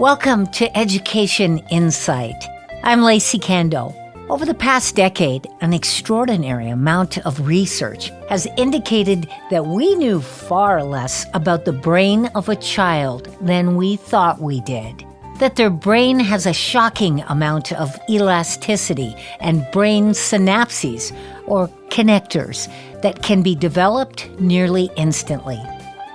Welcome to Education Insight. I'm Lacey Kando. Over the past decade, an extraordinary amount of research has indicated that we knew far less about the brain of a child than we thought we did. That their brain has a shocking amount of elasticity and brain synapses, or connectors, that can be developed nearly instantly.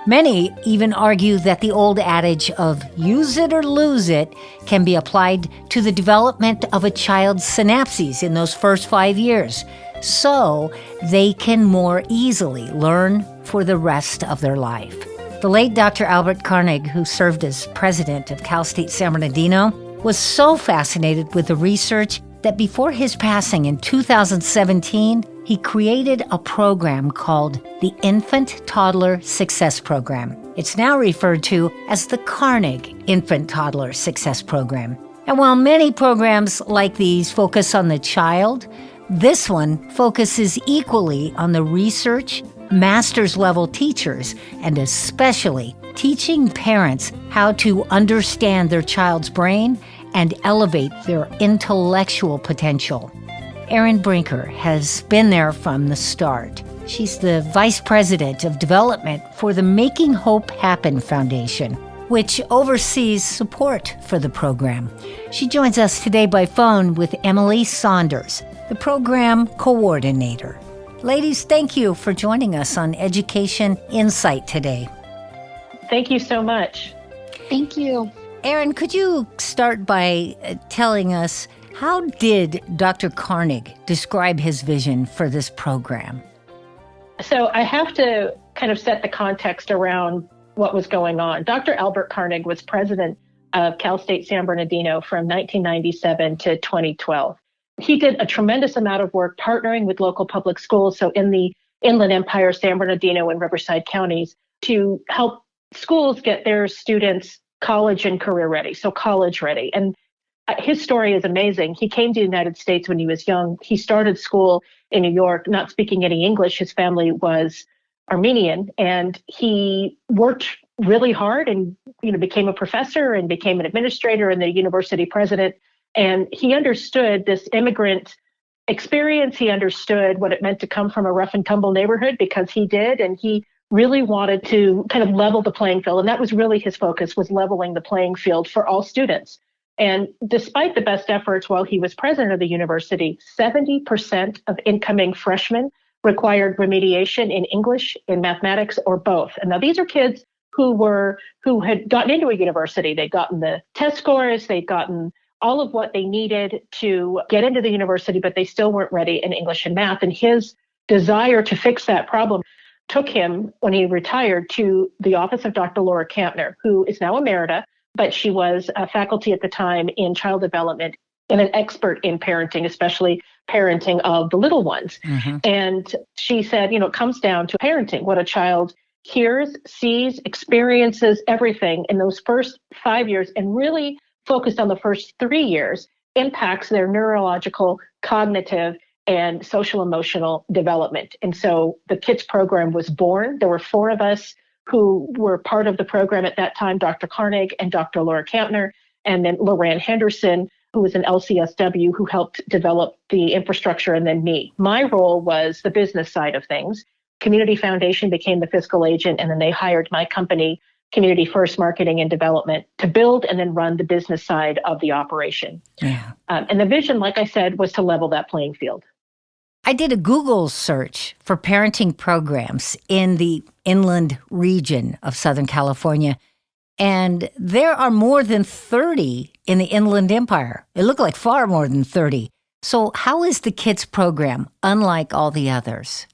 Many even argue that the old adage of use it or lose it can be applied to the development of a child's synapses in those first 5 years, so they can more easily learn for the rest of their life. The late Dr. Albert Karnig, who served as president of Cal State San Bernardino, was so fascinated with the research that before his passing in 2017, he created a program called the Infant Toddler Success Program. It's now referred to as the Karnig Infant Toddler Success Program. And while many programs like these focus on the child, this one focuses equally on the research, master's level teachers, and especially teaching parents how to understand their child's brain and elevate their intellectual potential. Erin Brinker has been there from the start. She's the Vice President of Development for the Making Hope Happen Foundation, which oversees support for the program. She joins us today by phone with Emily Saunders, the program coordinator. Ladies, thank you for joining us on Education Insight today. Thank you so much. Thank you. Erin, could you start by telling us, how did Dr. Karnig describe his vision for this program? So I have to kind of set the context around what was going on. Dr. Albert Karnig was president of Cal State San Bernardino from 1997 to 2012. He did a tremendous amount of work partnering with local public schools, so in the Inland Empire, San Bernardino, and Riverside counties, to help schools get their students college and career ready, so college ready. And his story is amazing. He came to the United States when he was young. He started school in New York, not speaking any English. His family was Armenian, and he worked really hard and became a professor and became an administrator and the university president. And he understood this immigrant experience. He understood what it meant to come from a rough and tumble neighborhood, because he did. And he really wanted to kind of level the playing field. And that was really his focus, was leveling the playing field for all students. And despite the best efforts while he was president of the university, 70% of incoming freshmen required remediation in English, in mathematics, or both. And now these are kids who had gotten into a university. They'd gotten the test scores, they'd gotten all of what they needed to get into the university, but they still weren't ready in English and math. And his desire to fix that problem took him, when he retired, to the office of Dr. Laura Kampner, who is now emerita, but she was a faculty at the time in child development and an expert in parenting, especially parenting of the little ones. Mm-hmm. And she said, it comes down to parenting. What a child hears, sees, experiences, everything in those first 5 years, and really focused on the first 3 years, impacts their neurological, cognitive, and social emotional development. And so the KIDS program was born. There were 4 of us who were part of the program at that time, Dr. Karnig and Dr. Laura Kampner, and then Loran Henderson, who was an LCSW, who helped develop the infrastructure, and then me. My role was the business side of things. Community Foundation became the fiscal agent, and then they hired my company, Community First Marketing and Development, to build and then run the business side of the operation. Yeah. And the vision, like I said, was to level that playing field. I did a Google search for parenting programs in the inland region of Southern California, and there are more than 30 in the Inland Empire. It looked like far more than 30. So how is the KIDS program unlike all the others?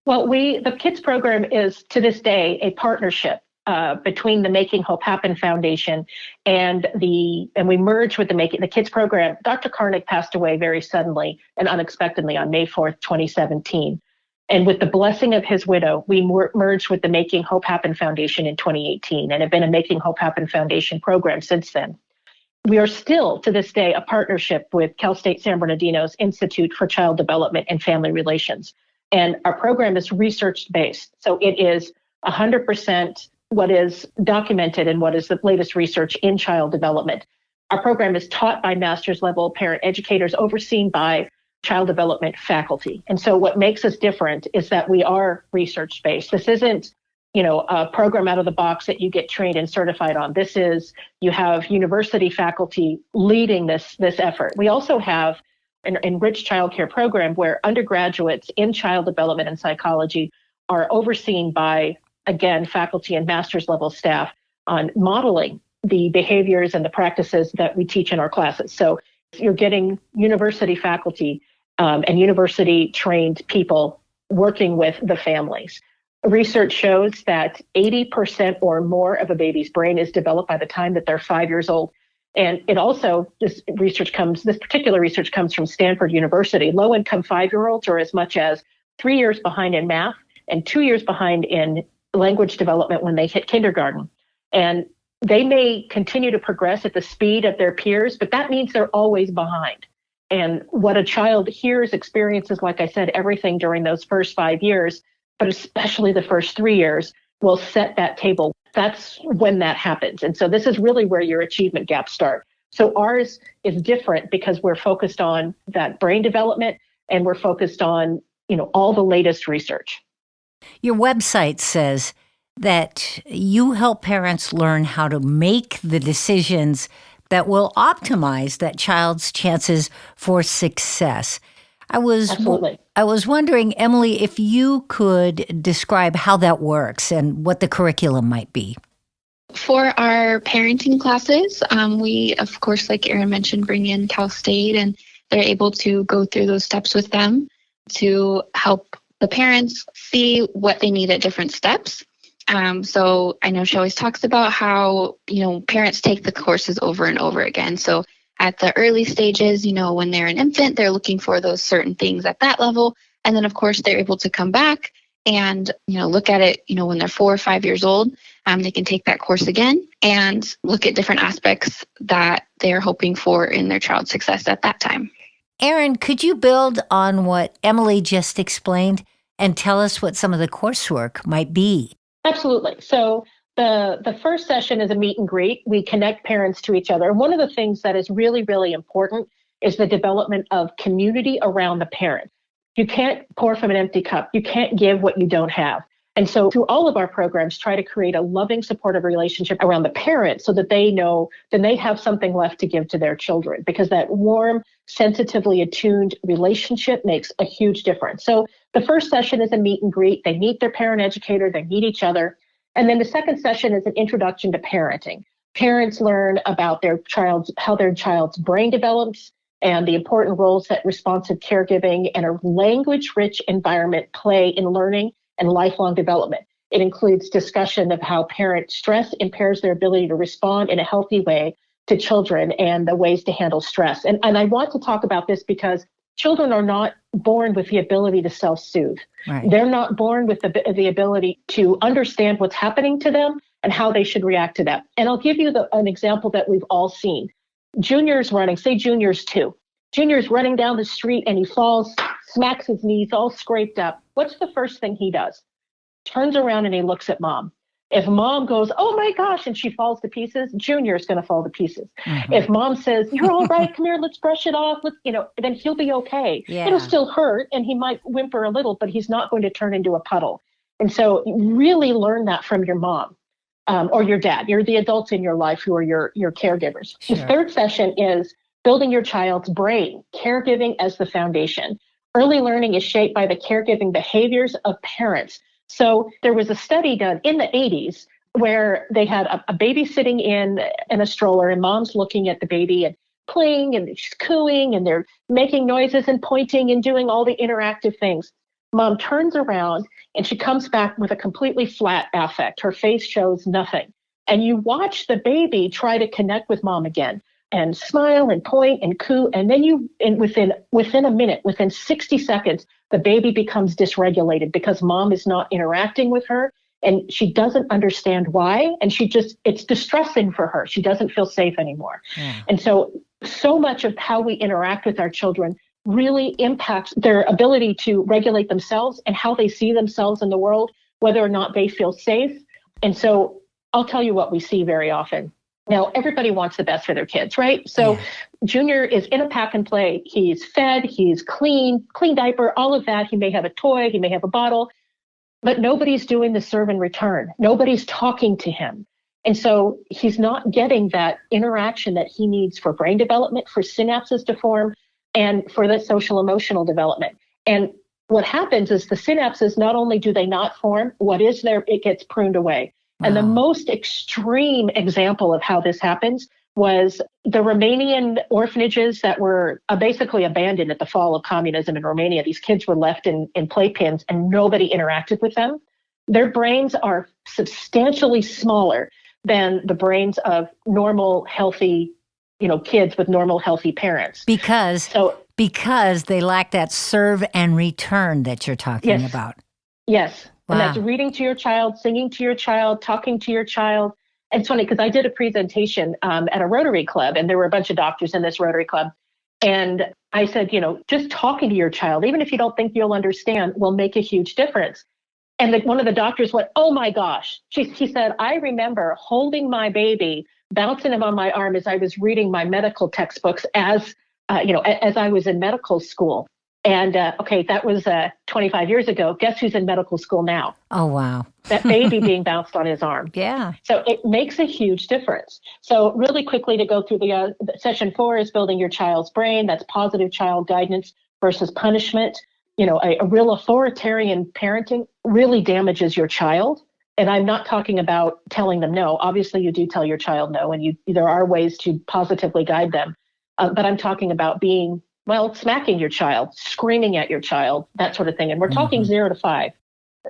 Well, the KIDS program is, to this day, a partnership between the Making Hope Happen Foundation and we merged with the KIDS program. Dr. Karnig passed away very suddenly and unexpectedly on May 4th, 2017. And with the blessing of his widow, we merged with the Making Hope Happen Foundation in 2018 and have been a Making Hope Happen Foundation program since then. We are still, to this day, a partnership with Cal State San Bernardino's Institute for Child Development and Family Relations. And our program is research-based. So it is 100% what is documented and what is the latest research in child development. Our program is taught by master's level parent educators overseen by child development faculty. And so what makes us different is that we are research based. This isn't, a program out of the box that you get trained and certified on. This is, you have university faculty leading this effort. We also have an enriched childcare program where undergraduates in child development and psychology are overseen by, again, faculty and master's level staff on modeling the behaviors and the practices that we teach in our classes. So you're getting university faculty and university trained people working with the families. Research shows that 80% or more of a baby's brain is developed by the time that they're 5 years old. And it also, this particular research comes from Stanford University. Low-income 5-year-olds are as much as 3 years behind in math and 2 years behind in language development when they hit kindergarten. And they may continue to progress at the speed of their peers, but that means they're always behind. And what a child hears, experiences, like I said, everything during those first 5 years, but especially the first 3 years, will set that table. That's when that happens. And so this is really where your achievement gaps start. So ours is different because we're focused on that brain development and we're focused on, all the latest research. Your website says that you help parents learn how to make the decisions that will optimize that child's chances for success. I was wondering, Emily, if you could describe how that works and what the curriculum might be. For our parenting classes, we, of course, like Erin mentioned, bring in Cal State, and they're able to go through those steps with them to help the parents see what they need at different steps. So I know she always talks about how, parents take the courses over and over again. So at the early stages, when they're an infant, they're looking for those certain things at that level. And then, of course, they're able to come back and, look at it, when they're 4 or 5 years old. They can take that course again and look at different aspects that they're hoping for in their child's success at that time. Erin, could you build on what Emily just explained and tell us what some of the coursework might be? Absolutely. So the first session is a meet and greet. We connect parents to each other. And one of the things that is really, really important is the development of community around the parent. You can't pour from an empty cup. You can't give what you don't have. And so through all of our programs, try to create a loving, supportive relationship around the parent so that they know then they have something left to give to their children, because that warm, sensitively attuned relationship makes a huge difference. So the first session is a meet and greet. They meet their parent educator, they meet each other. And then the second session is an introduction to parenting. Parents learn about how their child's brain develops and the important roles that responsive caregiving and a language-rich environment play in learning and lifelong development. It includes discussion of how parent stress impairs their ability to respond in a healthy way to children and the ways to handle stress. And I want to talk about this because children are not born with the ability to self-soothe. Right. They're not born with the ability to understand what's happening to them and how they should react to that. And I'll give you an example that we've all seen. Junior's running, say Junior's 2. Junior's running down the street and he falls, smacks his knees, all scraped up. What's the first thing he does? Turns around and he looks at mom. If mom goes, oh my gosh, and she falls to pieces, Junior's going to fall to pieces. Mm-hmm. If mom says, you're all right, come here, let's brush it off, then he'll be okay. Yeah. It'll still hurt and he might whimper a little, but he's not going to turn into a puddle. And so really learn that from your mom or your dad. You're the adults in your life who are your caregivers. Sure. The third session is building your child's brain, caregiving as the foundation. Early learning is shaped by the caregiving behaviors of parents. So there was a study done in the 80s where they had a baby sitting in a stroller and mom's looking at the baby and playing and she's cooing and they're making noises and pointing and doing all the interactive things. Mom turns around and she comes back with a completely flat affect. Her face shows nothing. And you watch the baby try to connect with mom again and smile and point and coo. And then within a minute, within 60 seconds, the baby becomes dysregulated because mom is not interacting with her and she doesn't understand why. And it's distressing for her. She doesn't feel safe anymore. Yeah. And so much of how we interact with our children really impacts their ability to regulate themselves and how they see themselves in the world, whether or not they feel safe, And so I'll tell you what we see very often. Now, everybody wants the best for their kids, right? So Yeah. Junior is in a pack and play. He's fed, he's clean diaper, all of that. He may have a toy, he may have a bottle, but nobody's doing the serve and return. Nobody's talking to him. And so he's not getting that interaction that he needs for brain development, for synapses to form, and for the social emotional development. And what happens is the synapses, not only do they not form, what is there, it gets pruned away. And the Wow. most extreme example of how this happens was the Romanian orphanages that were basically abandoned at the fall of communism in Romania. These kids were left in playpens and nobody interacted with them. Their brains are substantially smaller than the brains of normal, healthy, kids with normal, healthy parents. Because they lack that serve and return that you're talking Yes. about. Yes. Wow. And that's reading to your child, singing to your child, talking to your child. And it's funny because I did a presentation at a Rotary Club, and there were a bunch of doctors in this Rotary Club. And I said, just talking to your child, even if you don't think you'll understand, will make a huge difference. And one of the doctors went, oh my gosh. He said, I remember holding my baby, bouncing him on my arm as I was reading my medical textbooks as I was in medical school. And that was 25 years ago. Guess who's in medical school now? Oh, wow. That baby being bounced on his arm. Yeah. So it makes a huge difference. So really quickly to go through the session 4 is building your child's brain. That's positive child guidance versus punishment. A real authoritarian parenting really damages your child. And I'm not talking about telling them no. Obviously, you do tell your child no, and there are ways to positively guide them. But I'm talking about smacking your child, screaming at your child, that sort of thing. And we're talking 0 to 5.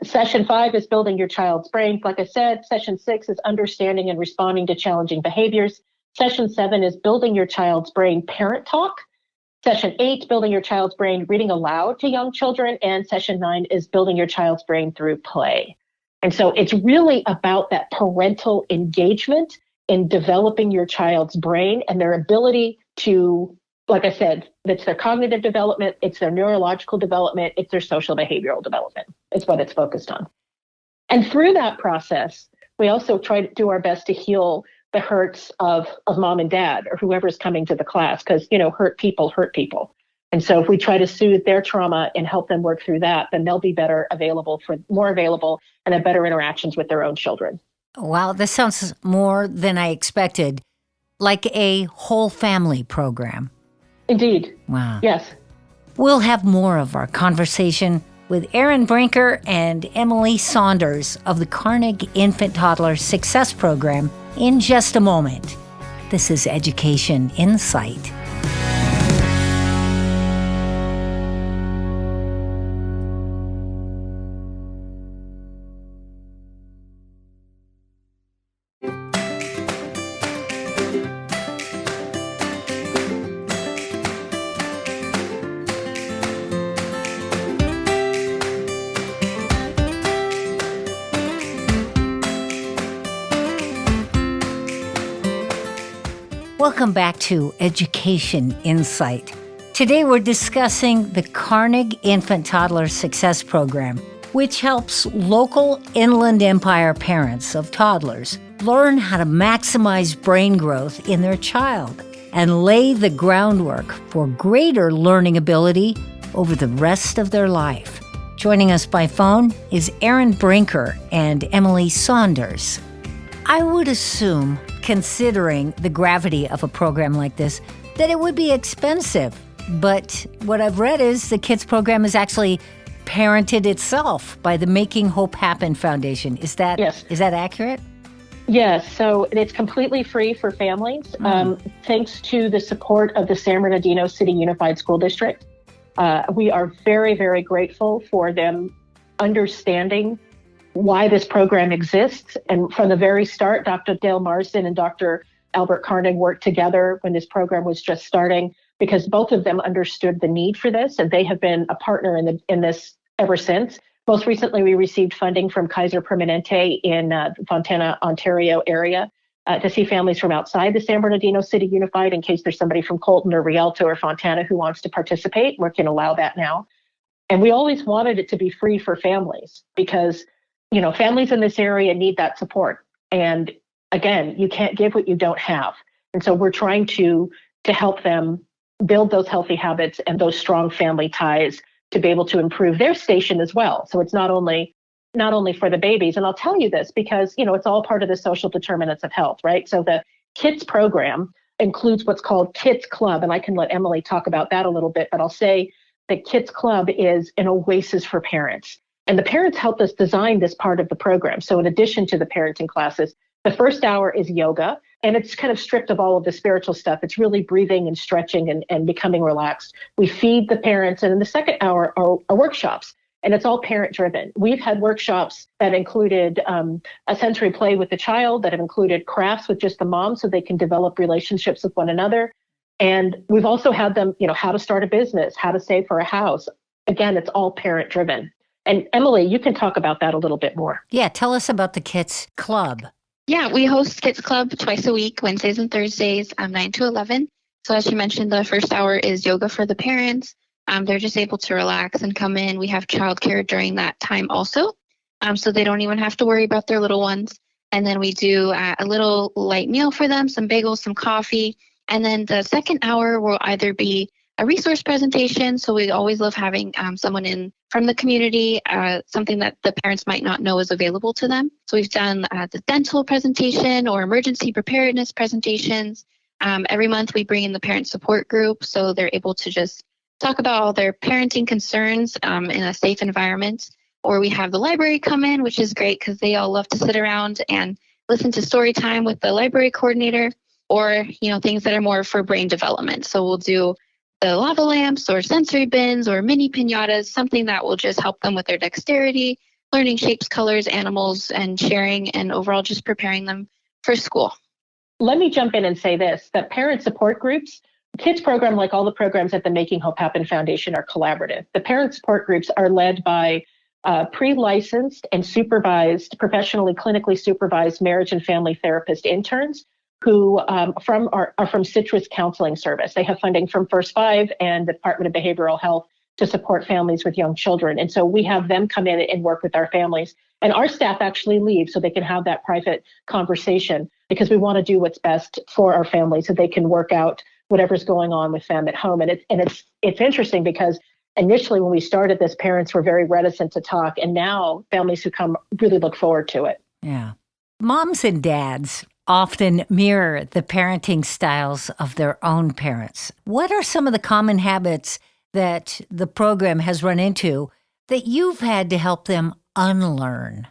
Session 5 is building your child's brain. Like I said, session 6 is understanding and responding to challenging behaviors. Session 7 is building your child's brain parent talk. Session 8, building your child's brain reading aloud to young children. And session 9 is building your child's brain through play. And so it's really about that parental engagement in developing your child's brain and their ability to, like I said, it's their cognitive development, it's their neurological development, it's their social behavioral development. It's what it's focused on. And through that process, we also try to do our best to heal the hurts of mom and dad or whoever's coming to the class, because, hurt people hurt people. And so if we try to soothe their trauma and help them work through that, then they'll be more available and have better interactions with their own children. Wow, this sounds more than I expected, like a whole family program. Indeed. Wow. Yes. We'll have more of our conversation with Erin Brinker and Emily Saunders of the Karnig Infant Toddler Success Program in just a moment. This is Education Insight. Welcome back to Education Insight. Today we're discussing the Karnig Infant Toddler Success Program, which helps local Inland Empire parents of toddlers learn how to maximize brain growth in their child and lay the groundwork for greater learning ability over the rest of their life. Joining us by phone is Erin Brinker and Emily Saunders. I would assume, considering the gravity of a program like this, that it would be expensive. But what I've read is the kids program is actually parented itself by the Making Hope Happen Foundation. Is that accurate? Yes. So it's completely free for families, thanks to the support of the San Bernardino City Unified School District. We are very, very grateful for them understanding why this program exists. And from the very start, Dr. Dale Marsden and Dr. Albert Karnig worked together when this program was just starting, because both of them understood the need for this, and they have been a partner in this ever since. Most recently, we received funding from Kaiser Permanente in the Fontana, Ontario area to see families from outside the San Bernardino City Unified, in case there's somebody from Colton or Rialto or Fontana who wants to participate. We can allow that now. And we always wanted it to be free for families, because families in this area need that support. And again, you can't give what you don't have. And so we're trying to help them build those healthy habits and those strong family ties to be able to improve their station as well. So it's not only for the babies. And I'll tell you this because, it's all part of the social determinants of health, right? So the KIDS program includes what's called KIDS Club. And I can let Emily talk about that a little bit, but I'll say that KIDS Club is an oasis for parents. And the parents helped us design this part of the program. So in addition to the parenting classes, the first hour is yoga, and it's kind of stripped of all of the spiritual stuff. It's really breathing and stretching and becoming relaxed. We feed the parents. And in the second hour are workshops, and it's all parent driven. We've had workshops that included a sensory play with the child, that have included crafts with just the mom so they can develop relationships with one another. And we've also had them, how to start a business, how to save for a house. Again, it's all parent driven. And Emily, you can talk about that a little bit more. Yeah, tell us about the KIDS Club. Yeah, we host KIDS Club twice a week, Wednesdays and Thursdays, 9 to 11. So as you mentioned, the first hour is yoga for the parents. They're just able to relax and come in. We have childcare during that time also, so they don't even have to worry about their little ones. And then we do a little light meal for them, some bagels, some coffee. And then the second hour will either be a resource presentation. So we always love having someone in from the community, something that the parents might not know is available to them. So we've done the dental presentation or emergency preparedness presentations. Every month we bring in the parent support group, so they're able to just talk about all their parenting concerns in a safe environment. Or we have the library come in, which is great because they all love to sit around and listen to story time with the library coordinator, or things that are more for brain development. So we'll do the lava lamps or sensory bins or mini piñatas, something that will just help them with their dexterity, learning shapes, colors, animals, and sharing, and overall just preparing them for school. Let me jump in and say this, that parent support groups, KIDS program, like all the programs at the Making Hope Happen Foundation, are collaborative. The parent support groups are led by pre-licensed and supervised, professionally, clinically supervised marriage and family therapist interns who are from Citrus Counseling Service. They have funding from First Five and the Department of Behavioral Health to support families with young children. And so we have them come in and work with our families. And our staff actually leave so they can have that private conversation, because we want to do what's best for our families so they can work out whatever's going on with them at home. And it's interesting because initially when we started this, parents were very reticent to talk. And now families who come really look forward to it. Yeah. Moms and dads often mirror the parenting styles of their own parents. What are some of the common habits that the program has run into that you've had to help them unlearn?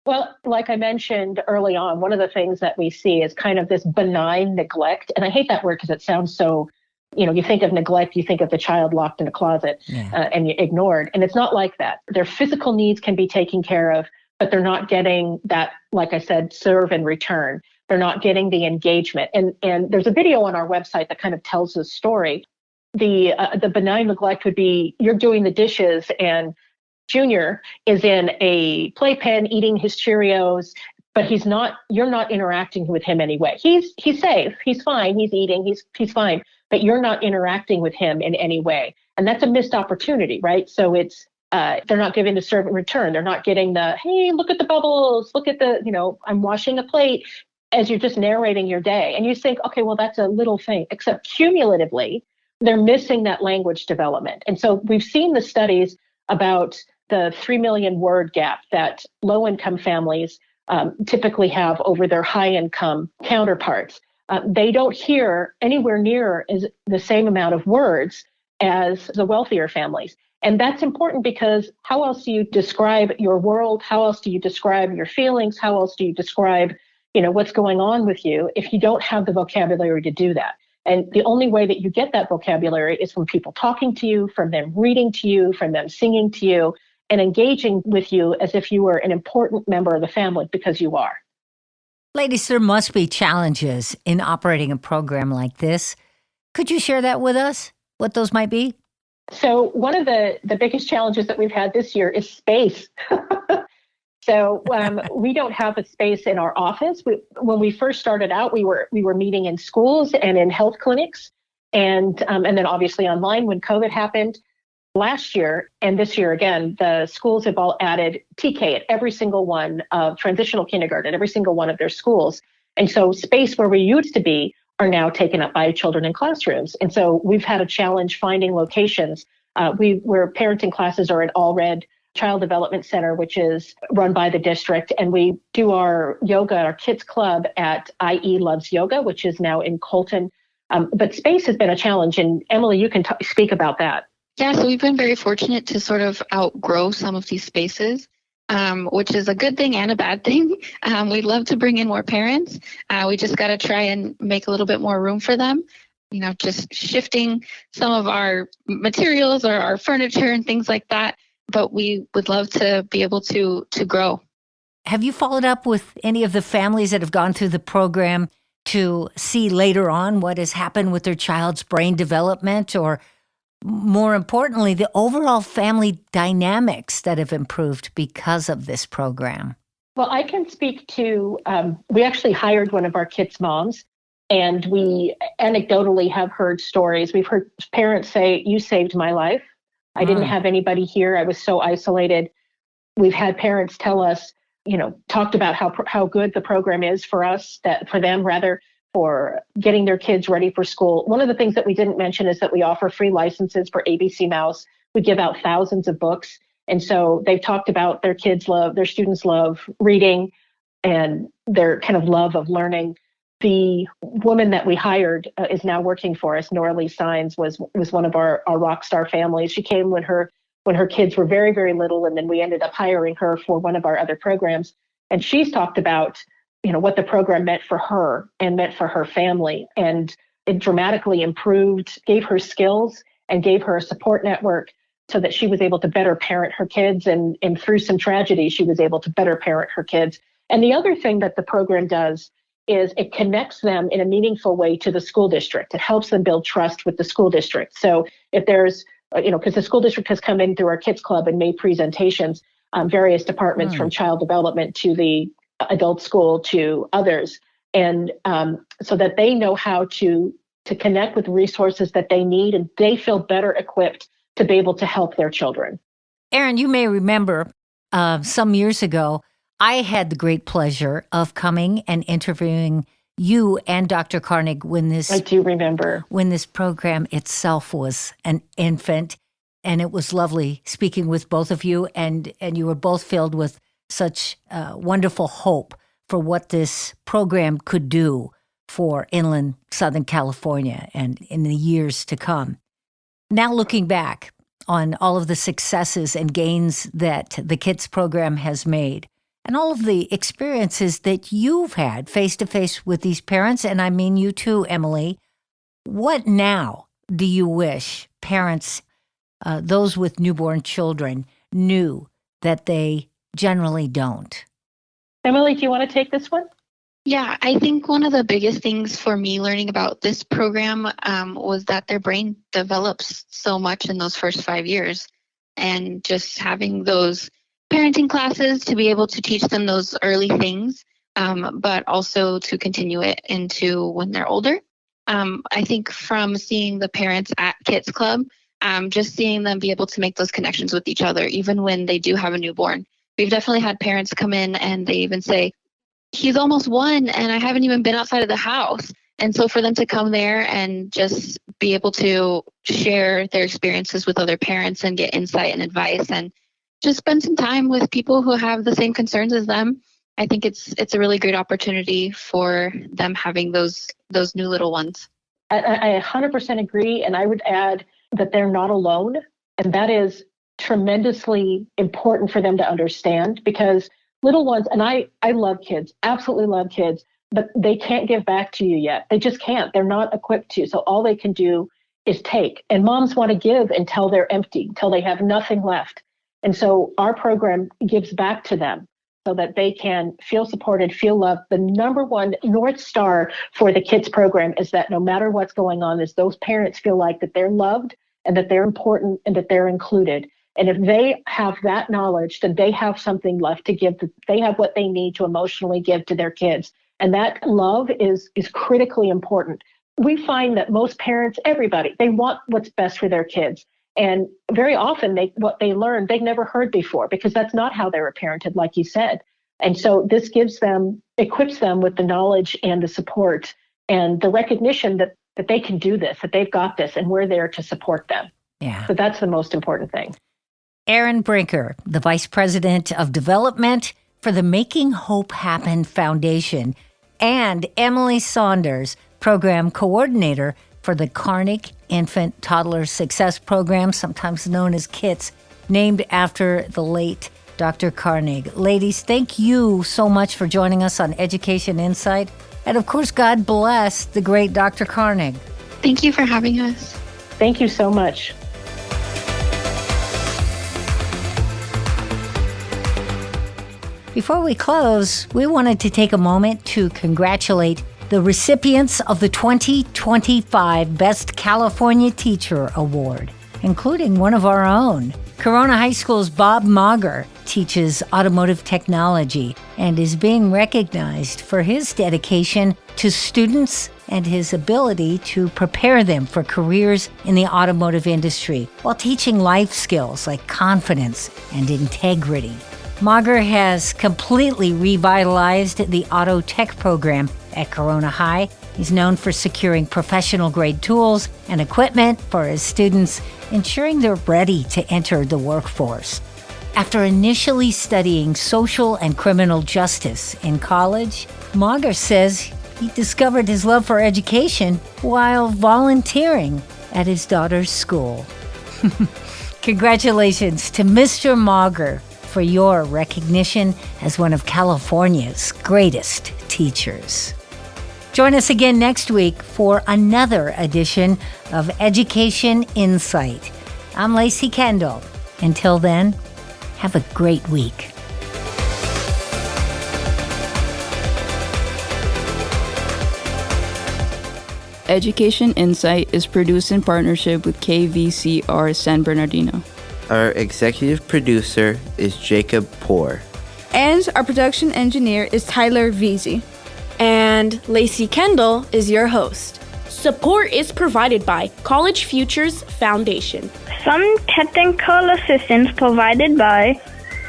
Well, like I mentioned early on, one of the things that we see is kind of this benign neglect. And I hate that word because it sounds so, you think of neglect, you think of the child locked in a closet and ignored. And it's not like that. Their physical needs can be taken care of, but they're not getting that, like I said, serve and return. They're not getting the engagement. And there's a video on our website that kind of tells the story. The benign neglect would be you're doing the dishes and Junior is in a playpen eating his Cheerios, but you're not interacting with him anyway. He's safe. He's fine. He's eating. He's fine, but you're not interacting with him in any way. And that's a missed opportunity, right? So it's, they're not giving the servant return. They're not getting the, hey, look at the bubbles. Look at the, I'm washing a plate, as you're just narrating your day. And you think, okay, well, that's a little thing, except cumulatively, they're missing that language development. And so we've seen the studies about the 3 million word gap that low-income families typically have over their high-income counterparts. They don't hear anywhere near the same amount of words as the wealthier families. And that's important because how else do you describe your world? How else do you describe your feelings? How else do you describe, what's going on with you if you don't have the vocabulary to do that? And the only way that you get that vocabulary is from people talking to you, from them reading to you, from them singing to you, and engaging with you as if you were an important member of the family, because you are. Ladies, there must be challenges in operating a program like this. Could you share that with us, what those might be? So one of the biggest challenges that we've had this year is space. So we don't have a space in our office. When we first started out, we were meeting in schools and in health clinics, and then obviously online when COVID happened. last year and this year again, the schools have all added TK at every single one of transitional kindergarten, every single one of their schools. And so space where we used to be are now taken up by children in classrooms. And so we've had a challenge finding locations. Where parenting classes are at All Red Child Development Center, which is run by the district. And we do our yoga, our kids club at IE Loves Yoga, which is now in Colton. But space has been a challenge. And Emily, you can speak about that. Yeah, so we've been very fortunate to sort of outgrow some of these spaces, which is a good thing and a bad thing. We'd love to bring in more parents. We just got to try and make a little bit more room for them. Just shifting some of our materials or our furniture and things like that. But we would love to be able to grow. Have you followed up with any of the families that have gone through the program to see later on what has happened with their child's brain development, or more importantly, the overall family dynamics that have improved because of this program? Well, I can speak to, we actually hired one of our kids' moms. And we anecdotally have heard stories. We've heard parents say, "You saved my life. I didn't have anybody here. I was so isolated." We've had parents tell us, talked about how good the program is for us, for them, for getting their kids ready for school. One of the things that we didn't mention is that we offer free licenses for ABC Mouse. We give out thousands of books. And so they've talked about their students love reading and their kind of love of learning. The woman that we hired is now working for us. Nora Saunders was one of our rock star families. She came when her kids were very, very little, and then we ended up hiring her for one of our other programs. And she's talked about, what the program meant for her and meant for her family. And it dramatically improved, gave her skills and gave her a support network so that she was able to better parent her kids. And through some tragedy, she was able to better parent her kids. And the other thing that the program does is it connects them in a meaningful way to the school district. It helps them build trust with the school district. So if there's, because the school district has come in through our kids club and made presentations, various departments from child development to the adult school to others. And so that they know how to connect with resources that they need, and they feel better equipped to be able to help their children. Erin, you may remember some years ago, I had the great pleasure of coming and interviewing you and Dr. Karnig I do remember. When this program itself was an infant. And it was lovely speaking with both of you. And you were both filled with such wonderful hope for what this program could do for inland Southern California and in the years to come. Now looking back on all of the successes and gains that the KIDS program has made, and all of the experiences that you've had face-to-face with these parents, and I mean you too, Emily, what now do you wish parents, those with newborn children, knew that they generally don't? Emily, do you want to take this one? Yeah, I think one of the biggest things for me learning about this program was that their brain develops so much in those first 5 years. And just having those parenting classes to be able to teach them those early things, but also to continue it into when they're older. I think from seeing the parents at Kids Club, just seeing them be able to make those connections with each other, even when they do have a newborn. We've definitely had parents come in and they even say, "He's almost 1 and I haven't even been outside of the house." And so for them to come there and just be able to share their experiences with other parents and get insight and advice and just spend some time with people who have the same concerns as them, I think it's a really great opportunity for them having those new little ones. I 100% agree. And I would add that they're not alone. And that is tremendously important for them to understand, because little ones, and I love kids, absolutely love kids, but they can't give back to you yet. They just can't. They're not equipped to. So all they can do is take. And moms want to give until they're empty, until they have nothing left. And so our program gives back to them so that they can feel supported, feel loved. The number one North Star for the kids program is that no matter what's going on, is those parents feel like that they're loved and that they're important and that they're included. And if they have that knowledge, then they have something left to give. They have what they need to emotionally give to their kids. And that love is critically important. We find that most parents, everybody, they want what's best for their kids. And very often what they learn, they've never heard before because that's not how they were parented, like you said. And so this equips them with the knowledge and the support and the recognition that they can do this, that they've got this, and we're there to support them. Yeah. So that's the most important thing. Erin Brinker, the Vice President of Development for the Making Hope Happen Foundation, and Emily Saunders, Program Coordinator for the Karnig Infant Toddler Success Program, sometimes known as KITS, named after the late Dr. Karnig. Ladies, thank you so much for joining us on Education Insight. And of course, God bless the great Dr. Karnig. Thank you for having us. Thank you so much. Before we close, we wanted to take a moment to congratulate the recipients of the 2025 Best California Teacher Award, including one of our own. Corona High School's Bob Mauger teaches automotive technology and is being recognized for his dedication to students and his ability to prepare them for careers in the automotive industry while teaching life skills like confidence and integrity. Mauger has completely revitalized the auto tech program at Corona High. He's known for securing professional-grade tools and equipment for his students, ensuring they're ready to enter the workforce. After initially studying social and criminal justice in college, Mauger says he discovered his love for education while volunteering at his daughter's school. Congratulations to Mr. Mauger for your recognition as one of California's greatest teachers. Join us again next week for another edition of Education Insight. I'm Lacey Kendall. Until then, have a great week. Education Insight is produced in partnership with KVCR San Bernardino. Our executive producer is Jacob Poor. And our production engineer is Tyler Veazey. And Lacey Kendall is your host. Support is provided by College Futures Foundation. Some technical assistance provided by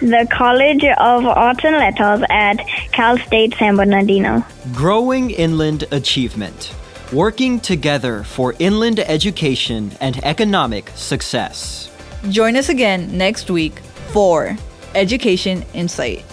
the College of Arts and Letters at Cal State San Bernardino. Growing Inland Achievement. Working together for inland education and economic success. Join us again next week for Education Insight.